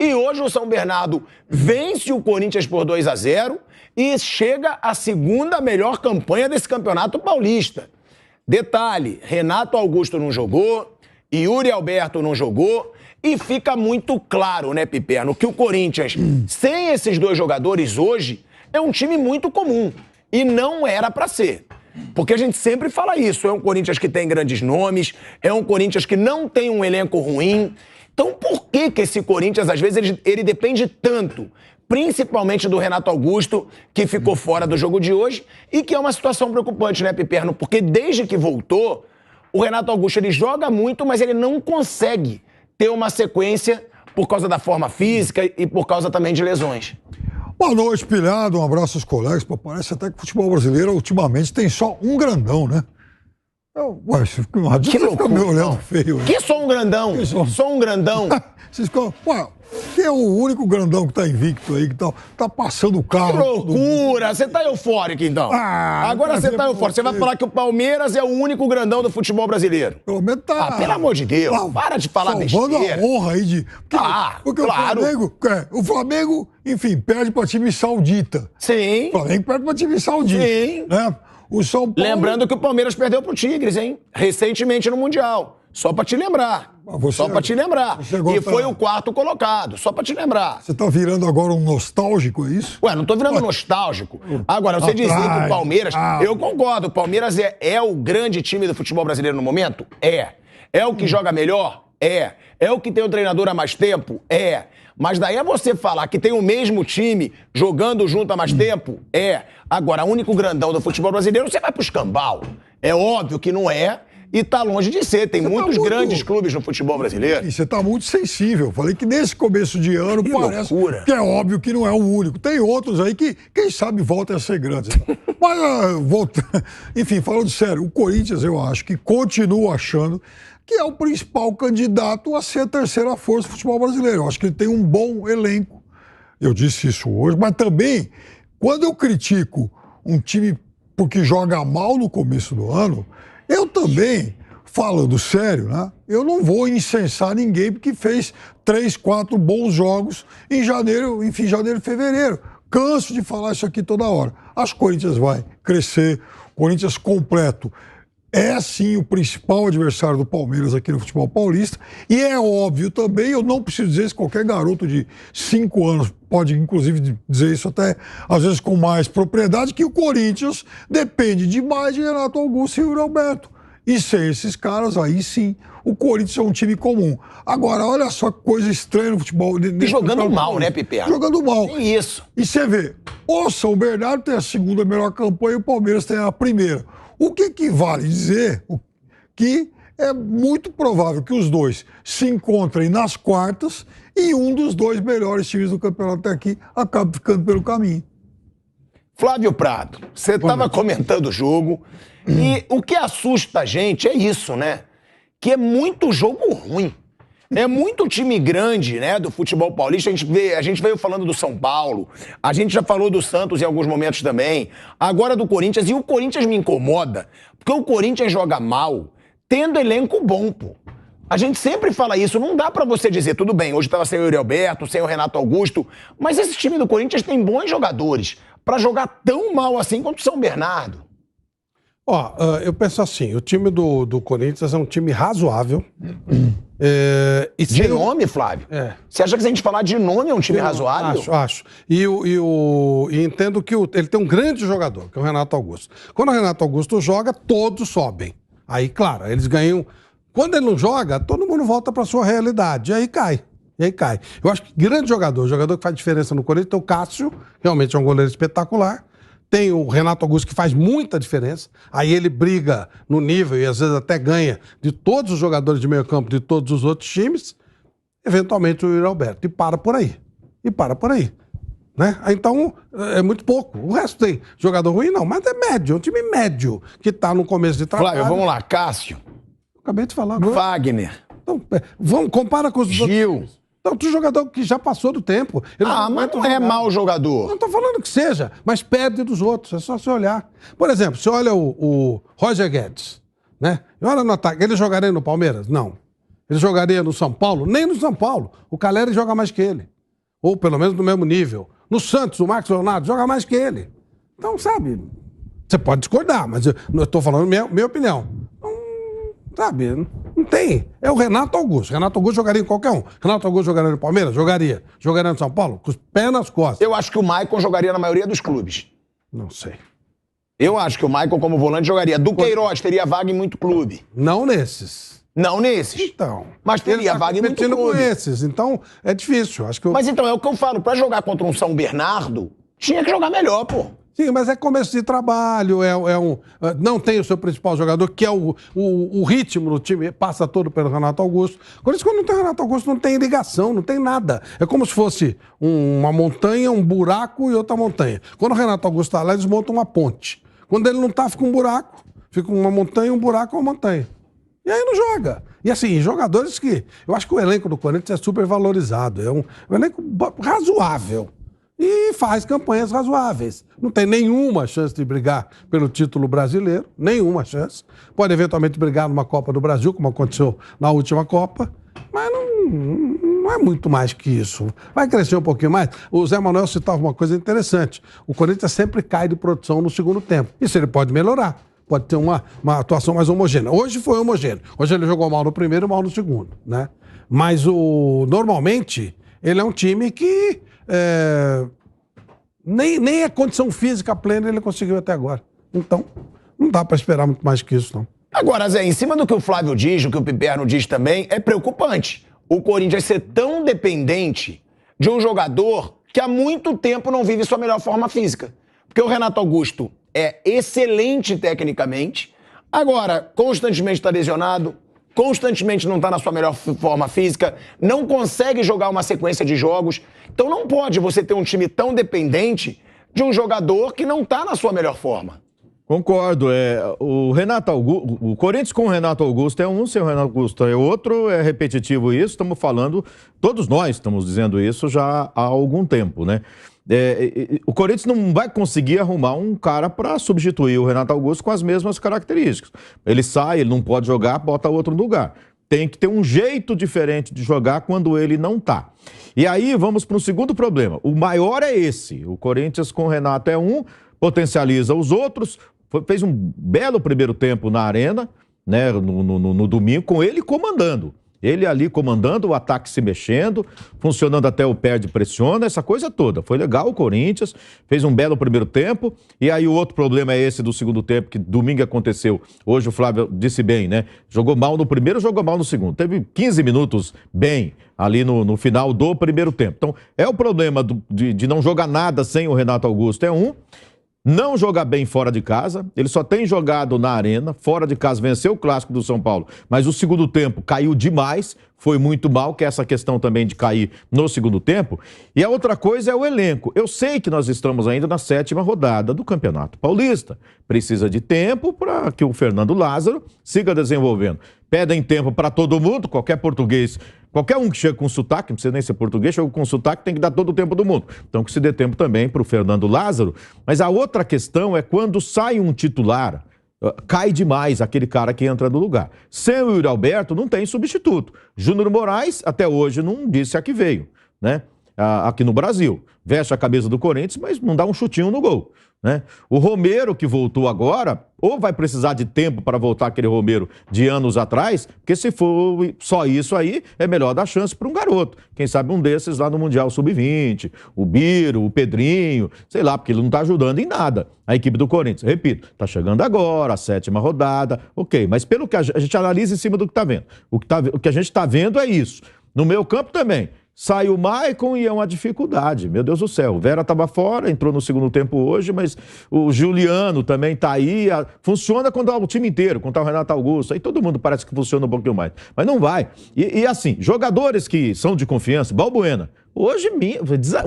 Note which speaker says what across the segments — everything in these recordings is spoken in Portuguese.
Speaker 1: E hoje o São Bernardo vence o Corinthians por 2-0 e chega à segunda melhor campanha desse campeonato paulista. Detalhe, Renato Augusto não jogou, Yuri Alberto não jogou, e fica muito claro, né, Piperno, que o Corinthians, sem esses dois jogadores hoje, é um time muito comum. E não era pra ser. Porque a gente sempre fala isso, é um Corinthians que tem grandes nomes, é um Corinthians que não tem um elenco ruim. Então por que esse Corinthians, às vezes, ele depende tanto, principalmente do Renato Augusto, que ficou fora do jogo de hoje, e que é uma situação preocupante, né, Piperno? Porque desde que voltou, o Renato Augusto ele joga muito, mas ele não consegue ter uma sequência por causa da forma física e por causa também de lesões.
Speaker 2: Boa noite, pilhado. Um abraço aos colegas. Pô, parece até que o futebol brasileiro, ultimamente, tem só um grandão, né?
Speaker 1: Que loucura,
Speaker 2: me olhando feio.
Speaker 1: Que só um grandão? Só um grandão?
Speaker 2: Vocês ficam... Quem é o único grandão que tá invicto aí, que tá passando o carro?
Speaker 1: Que loucura! Você tá eufórico, então. Agora você tá eufórico. Você vai falar que o Palmeiras é o único grandão do futebol brasileiro.
Speaker 2: Pelo menos tá...
Speaker 1: pelo amor de Deus, para de falar besteira.
Speaker 2: Salvando a honra aí de... Porque claro. O Flamengo, enfim, perde pra time saudita.
Speaker 1: Sim.
Speaker 2: O Flamengo perde pra time saudita.
Speaker 1: Sim.
Speaker 2: Né? O São Paulo...
Speaker 1: Lembrando que o Palmeiras perdeu pro Tigres, hein? Recentemente no Mundial. Só pra te lembrar. Só pra te lembrar. E foi o quarto colocado. Só pra te lembrar.
Speaker 2: Você tá virando agora um nostálgico, é isso?
Speaker 1: Ué, não tô virando nostálgico. Agora, você dizer que o Palmeiras... Eu concordo. O Palmeiras é o grande time do futebol brasileiro no momento? É. É o que joga melhor? É. É o que tem o treinador há mais tempo? É. Mas daí é você falar que tem o mesmo time jogando junto há mais tempo? É. Agora, o único grandão do futebol brasileiro, você vai pro escambau. É óbvio que não é. E tá longe de ser. Tem muitos grandes clubes no futebol brasileiro.
Speaker 2: E você tá muito sensível. Falei que nesse começo de ano parece que é óbvio que não é o único. Tem outros aí que, quem sabe, voltam a ser grandes. Mas, enfim, falando sério, o Corinthians, eu acho que continua achando que é o principal candidato a ser a terceira força do futebol brasileiro. Eu acho que ele tem um bom elenco. Eu disse isso hoje. Mas também, quando eu critico um time porque joga mal no começo do ano... Eu também, falando sério, né? Eu não vou incensar ninguém porque fez 3, 4 bons jogos em janeiro, enfim, janeiro e fevereiro. Canso de falar isso aqui toda hora. Acho que o Corinthians vai crescer, o Corinthians completo é sim o principal adversário do Palmeiras aqui no futebol paulista. E é óbvio também, eu não preciso dizer isso, qualquer garoto de 5 anos pode inclusive dizer isso até às vezes com mais propriedade, que o Corinthians depende demais de Renato Augusto e Yuri Alberto. E sem esses caras, aí sim, o Corinthians é um time comum. Agora, olha só que coisa estranha no futebol.
Speaker 1: E jogando mal, né, Piperno?
Speaker 2: Jogando mal.
Speaker 1: É isso.
Speaker 2: E você vê, o São Bernardo tem a segunda melhor campanha e o Palmeiras tem a primeira. O que vale dizer que é muito provável que os dois se encontrem nas quartas e um dos dois melhores times do campeonato até aqui acabe ficando pelo caminho.
Speaker 1: Flávio Prado, você estava comentando o jogo e o que assusta a gente é isso, né? Que é muito jogo ruim. É muito time grande, né, do futebol paulista. A gente veio falando do São Paulo, a gente já falou do Santos em alguns momentos também, agora do Corinthians. E o Corinthians me incomoda, porque o Corinthians joga mal, tendo elenco bom, pô. A gente sempre fala isso, não dá pra você dizer, tudo bem, hoje tava sem o Yuri Alberto, sem o Renato Augusto, mas esse time do Corinthians tem bons jogadores pra jogar tão mal assim quanto o São Bernardo.
Speaker 3: Eu penso assim, o time do Corinthians é um time razoável.
Speaker 1: De nome, Flávio? Você acha que se a gente falar de nome é um time razoável?
Speaker 3: Acho. E entendo que ele tem um grande jogador, que é o Renato Augusto. Quando o Renato Augusto joga, todos sobem. Aí, claro, eles ganham... Quando ele não joga, todo mundo volta para sua realidade. E aí cai. Eu acho que grande jogador que faz diferença no Corinthians, tem o Cássio, realmente é um goleiro espetacular. Tem o Renato Augusto, que faz muita diferença. Aí ele briga no nível e às vezes até ganha de todos os jogadores de meio campo de todos os outros times. Eventualmente o Yuri Alberto. E para por aí. Né? Então, é muito pouco. O resto tem jogador ruim, não. Mas é médio, é um time médio que está no começo de trabalho.
Speaker 1: Flávio, vamos lá. Cássio.
Speaker 3: Acabei de falar agora.
Speaker 1: Wagner.
Speaker 3: Então, compara com os
Speaker 1: Gil.
Speaker 3: outros. Tanto jogador que já passou do tempo.
Speaker 1: Mas não é mau jogador.
Speaker 3: Não estou falando que seja, mas perde dos outros. É só você olhar. Por exemplo, você olha o Roger Guedes, né? E olha no ataque. Ele jogaria no Palmeiras? Não. Ele jogaria no São Paulo? Nem no São Paulo. O Caleri joga mais que ele. ou pelo menos no mesmo nível. No Santos, o Marcos Leonardo joga mais que ele. Então, sabe, você pode discordar, mas eu estou falando minha opinião. Então, sabe, não tem. É o Renato Augusto. Renato Augusto jogaria em qualquer um. Renato Augusto jogaria no Palmeiras? Jogaria. Jogaria no São Paulo? Com os pés nas costas.
Speaker 1: Eu acho que o Maicon jogaria na maioria dos clubes.
Speaker 3: Não sei.
Speaker 1: Eu acho que o Maicon, como volante, jogaria. Do Queiroz teria vaga em muito clube.
Speaker 3: Não nesses.
Speaker 1: Não nesses.
Speaker 3: Então.
Speaker 1: Mas teria vaga em muito clube.
Speaker 3: Com esses. Então, é difícil. Acho que
Speaker 1: Mas então, é o que eu falo. Pra jogar contra um São Bernardo, tinha que jogar melhor, pô.
Speaker 3: Sim, mas é começo de trabalho, não tem o seu principal jogador, que é o ritmo do time, passa todo pelo Renato Augusto. Por isso, quando não tem Renato Augusto, não tem ligação, não tem nada. É como se fosse uma montanha, um buraco e outra montanha. Quando o Renato Augusto está lá, eles montam uma ponte. Quando ele não está, fica um buraco. Fica uma montanha, um buraco, uma montanha. E aí não joga. E assim, jogadores que... Eu acho que o elenco do Corinthians é super valorizado. É um elenco razoável. E faz campanhas razoáveis. Não tem nenhuma chance de brigar pelo título brasileiro, nenhuma chance. Pode eventualmente brigar numa Copa do Brasil, como aconteceu na última Copa, mas não é muito mais que isso. Vai crescer um pouquinho mais. O Zé Manuel citava uma coisa interessante. O Corinthians sempre cai de produção no segundo tempo. Isso ele pode melhorar. Pode ter uma atuação mais homogênea. Hoje foi homogêneo. Hoje ele jogou mal no primeiro e mal no segundo, né? Mas normalmente ele é um time que... nem a condição física plena ele conseguiu até agora. Então, não dá para esperar muito mais que isso, não.
Speaker 1: Agora, Zé, em cima do que o Flávio diz, do que o Piperno diz também, é preocupante o Corinthians ser tão dependente de um jogador que há muito tempo não vive sua melhor forma física. Porque o Renato Augusto é excelente tecnicamente, agora constantemente está lesionado, constantemente não está na sua melhor forma física, não consegue jogar uma sequência de jogos. Então não pode você ter um time tão dependente de um jogador que não está na sua melhor forma.
Speaker 4: Concordo. O Corinthians com o Renato Augusto é um, sem o Renato Augusto é outro, é repetitivo isso, estamos falando, todos nós estamos dizendo isso já há algum tempo, né? O Corinthians não vai conseguir arrumar um cara para substituir o Renato Augusto com as mesmas características. Ele sai, ele não pode jogar, bota outro no lugar. Tem que ter um jeito diferente de jogar quando ele não tá. E aí vamos para um segundo problema. O maior é esse. O Corinthians com o Renato é um, potencializa os outros, fez um belo primeiro tempo na Arena, né, no domingo, com ele comandando. Ele ali comandando, o ataque se mexendo, funcionando até o perde pressiona, essa coisa toda. Foi legal o Corinthians, fez um belo primeiro tempo. E aí o outro problema é esse do segundo tempo, que domingo aconteceu. Hoje o Flávio disse bem, né? Jogou mal no primeiro, jogou mal no segundo. Teve 15 minutos bem ali no final do primeiro tempo. Então é o problema de não jogar nada sem o Renato Augusto, é um. Não jogar bem fora de casa, ele só tem jogado na Arena, fora de casa venceu o Clássico do São Paulo, mas o segundo tempo caiu demais, foi muito mal, que é essa questão também de cair no segundo tempo. E a outra coisa é o elenco. Eu sei que nós estamos ainda na 7ª rodada do Campeonato Paulista. Precisa de tempo para que o Fernando Lázaro siga desenvolvendo. Pedem tempo para todo mundo, qualquer português, qualquer um que chega com sotaque, não precisa nem ser português, chega com sotaque, tem que dar todo o tempo do mundo. Então que se dê tempo também para o Fernando Lázaro. Mas a outra questão é quando sai um titular, cai demais aquele cara que entra no lugar. Sem o Yuri Alberto, não tem substituto. Júnior Moraes, até hoje, não disse a que veio, né? Aqui no Brasil. Veste a camisa do Corinthians, mas não dá um chutinho no gol, né? O Romero, que voltou agora, ou vai precisar de tempo para voltar aquele Romero de anos atrás, porque se for só isso aí, é melhor dar chance para um garoto. Quem sabe um desses lá no Mundial Sub-20, o Biro, o Pedrinho, sei lá, porque ele não está ajudando em nada a equipe do Corinthians. Repito, está chegando agora, a 7ª rodada, ok, mas pelo que a gente analisa em cima do que está vendo. O que a gente está vendo é isso. No meio campo também. Sai o Maicon e é uma dificuldade, meu Deus do céu. O Vera estava fora, entrou no segundo tempo hoje, mas o Juliano também está aí. Funciona quando é o time inteiro, quando é o Renato Augusto. Aí todo mundo parece que funciona um pouquinho mais. Mas não vai. E assim, jogadores que são de confiança, Balbuena, hoje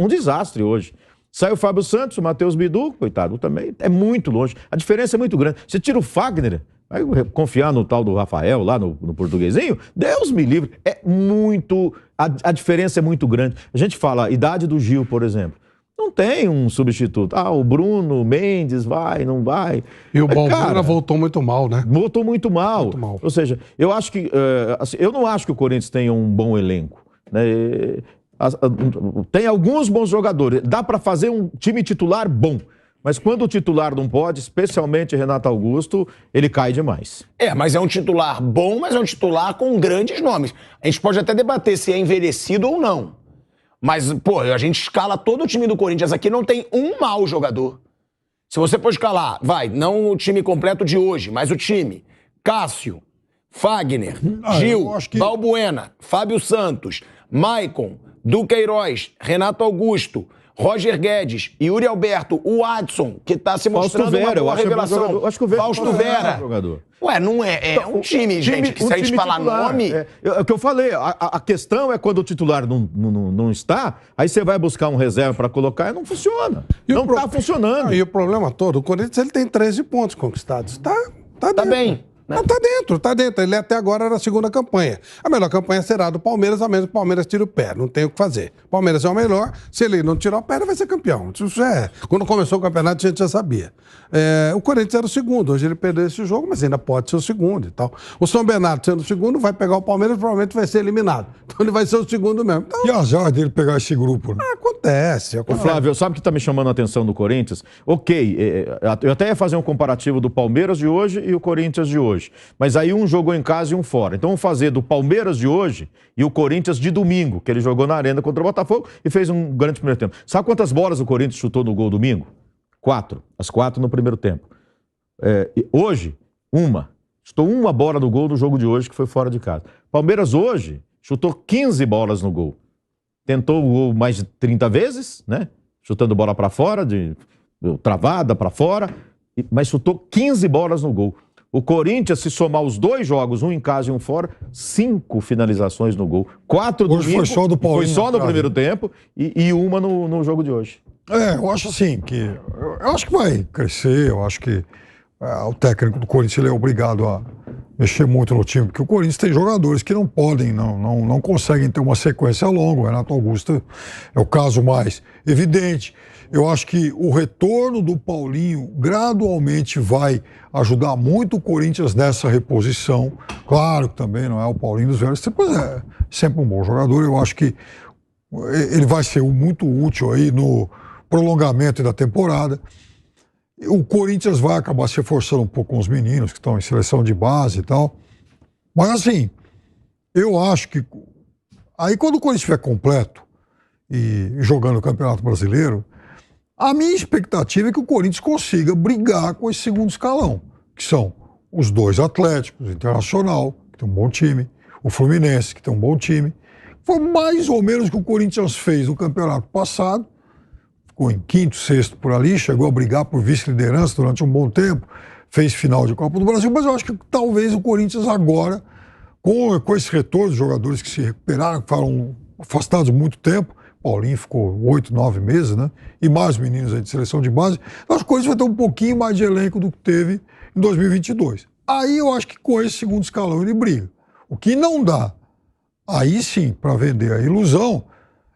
Speaker 4: um desastre hoje. Sai o Fábio Santos, o Matheus Bidu, coitado, também é muito longe. A diferença é muito grande. Você tira o Fagner, vai confiar no tal do Rafael lá no portuguesinho? Deus me livre. É muito... A diferença é muito grande. A gente fala a idade do Gil, por exemplo. Não tem um substituto. O Bruno Mendes vai, não vai.
Speaker 3: E o Balbuena voltou muito mal, né?
Speaker 4: Voltou muito mal.
Speaker 3: Muito mal.
Speaker 4: Ou seja, eu acho que... assim, eu não acho que o Corinthians tenha um bom elenco, né? Tem alguns bons jogadores. Dá para fazer um time titular bom. Mas quando o titular não pode, especialmente Renato Augusto, ele cai demais.
Speaker 1: Mas é um titular bom, mas é um titular com grandes nomes. A gente pode até debater se é envelhecido ou não. Mas, pô, a gente escala todo o time do Corinthians aqui, não tem um mau jogador. Se você for escalar, não o time completo de hoje, mas o time. Cássio, Fagner, Gil, Balbuena, Fábio Santos, Maicon, Duqueiroz, Renato Augusto, Roger Guedes, Yuri Alberto, o Adson, que tá se mostrando
Speaker 4: Vera,
Speaker 1: uma boa revelação.
Speaker 4: Eu acho que o Vera
Speaker 1: Fausto Vera. Não é. É um time, gente, que se a gente falar nome...
Speaker 4: É o que eu falei, a questão é quando o titular não está, aí você vai buscar um reserva para colocar e não funciona. Não está funcionando.
Speaker 3: E o problema todo, o Corinthians ele tem 13 pontos conquistados. Tá
Speaker 1: bem.
Speaker 3: Não, tá dentro. Ele até agora era a segunda campanha. A melhor campanha será do Palmeiras, a menos que o Palmeiras tire o pé. Não tem o que fazer. O Palmeiras é o melhor. Se ele não tirar o pé, ele vai ser campeão. Isso quando começou o campeonato, a gente já sabia. O Corinthians era o segundo. Hoje ele perdeu esse jogo, mas ainda pode ser o segundo e tal. O São Bernardo, sendo o segundo, vai pegar o Palmeiras e provavelmente vai ser eliminado. Então ele vai ser o segundo mesmo. Então,
Speaker 2: que azar dele pegar esse grupo, né?
Speaker 3: Acontece.
Speaker 4: O Flávio, sabe o que está me chamando a atenção do Corinthians? Ok, eu até ia fazer um comparativo do Palmeiras de hoje e o Corinthians de hoje. Mas aí um jogou em casa e um fora. Então vamos fazer do Palmeiras de hoje e o Corinthians de domingo, que ele jogou na Arena contra o Botafogo e fez um grande primeiro tempo. Sabe quantas bolas o Corinthians chutou no gol domingo? 4. As 4 no primeiro tempo. Hoje, uma. Chutou uma bola no gol do jogo de hoje, que foi fora de casa. Palmeiras hoje chutou 15 bolas no gol. Tentou o gol mais de 30 vezes, né? Chutando bola para fora, travada para fora, mas chutou 15 bolas no gol. O Corinthians, se somar os 2 jogos, um em casa e um fora, 5 finalizações no gol. 4
Speaker 2: hoje
Speaker 4: domingo,
Speaker 2: foi só do Paulinho,
Speaker 4: foi só no primeiro tempo e uma no jogo de hoje.
Speaker 2: Eu acho assim que... Eu acho que vai crescer, eu acho que o técnico do Corinthians ele é obrigado a mexer muito no time, porque o Corinthians tem jogadores que não podem, não conseguem ter uma sequência longa. O Renato Augusto é o caso mais evidente. Eu acho que o retorno do Paulinho gradualmente vai ajudar muito o Corinthians nessa reposição. Claro que também não é o Paulinho dos velhos, depois é sempre um bom jogador. Eu acho que ele vai ser muito útil aí no prolongamento da temporada. O Corinthians vai acabar se reforçando um pouco com os meninos que estão em seleção de base e tal. Mas assim, eu acho que aí quando o Corinthians estiver completo e jogando o Campeonato Brasileiro, a minha expectativa é que o Corinthians consiga brigar com esse segundo escalão, que são os 2 Atléticos, o Internacional, que tem um bom time, o Fluminense, que tem um bom time. Foi mais ou menos o que o Corinthians fez no campeonato passado, ficou em 5º, 6º por ali, chegou a brigar por vice-liderança durante um bom tempo, fez final de Copa do Brasil, mas eu acho que talvez o Corinthians agora, com esse retorno dos jogadores que se recuperaram, que foram afastados muito tempo, Paulinho ficou 8, 9 meses, né? E mais meninos aí de seleção de base. Acho que o Corinthians vai ter um pouquinho mais de elenco do que teve em 2022. Aí eu acho que com esse segundo escalão ele briga. O que não dá, aí sim, para vender a ilusão,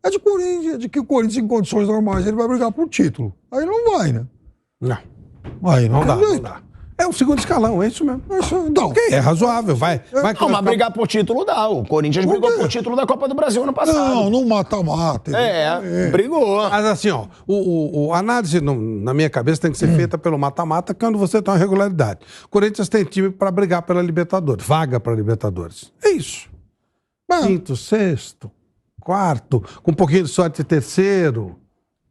Speaker 2: é de que o Corinthians, em condições normais, ele vai brigar por título. Aí não vai, né?
Speaker 3: Não.
Speaker 2: Aí não
Speaker 3: dá. É o segundo escalão, é isso mesmo.
Speaker 2: Não.
Speaker 3: É razoável, vai.
Speaker 1: Mas brigar por título dá. O Corinthians brigou por título da Copa do Brasil ano passado.
Speaker 2: Não mata-mata.
Speaker 1: Brigou.
Speaker 3: Mas assim, ó, a análise na minha cabeça tem que ser feita pelo mata-mata quando você tem uma regularidade. O Corinthians tem time para brigar pela Libertadores, vaga para Libertadores. É isso. 5º, 6º, 4º, com um pouquinho de sorte, 3º.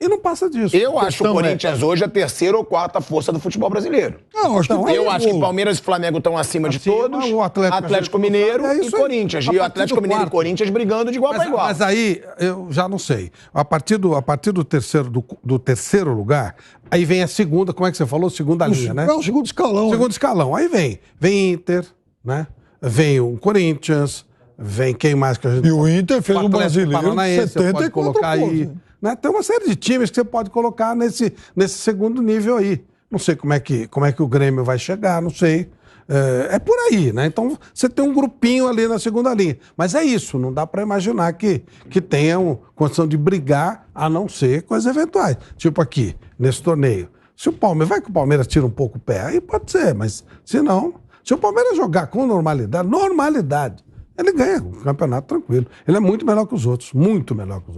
Speaker 3: E não passa disso.
Speaker 1: Eu acho o Corinthians hoje a 3ª ou 4ª força do futebol brasileiro. Eu acho que Palmeiras e Flamengo estão acima de todos.
Speaker 3: O
Speaker 1: Atlético Mineiro e Corinthians. E o Atlético Mineiro e Corinthians brigando de igual para igual.
Speaker 3: Mas aí, eu já não sei. A partir do terceiro lugar, aí vem a segunda, como é que você falou? Segunda linha, né?
Speaker 2: Não, segundo escalão.
Speaker 3: Segundo escalão. Aí vem Inter, né? Vem o Corinthians, vem quem mais que a gente...
Speaker 2: E o Inter fez um brasileiro de 74
Speaker 3: colocar aí. Né? Tem uma série de times que você pode colocar nesse segundo nível aí. Não sei como é que o Grêmio vai chegar, não sei. É por aí, né? Então você tem um grupinho ali na segunda linha. Mas é isso, não dá para imaginar que tenha condição de brigar, a não ser com as eventuais. Tipo aqui, nesse torneio. Se o Palmeiras tira um pouco o pé, aí pode ser, mas se não... Se o Palmeiras jogar com normalidade, ele ganha o campeonato tranquilo. Ele é muito melhor que os outros, muito melhor que os outros.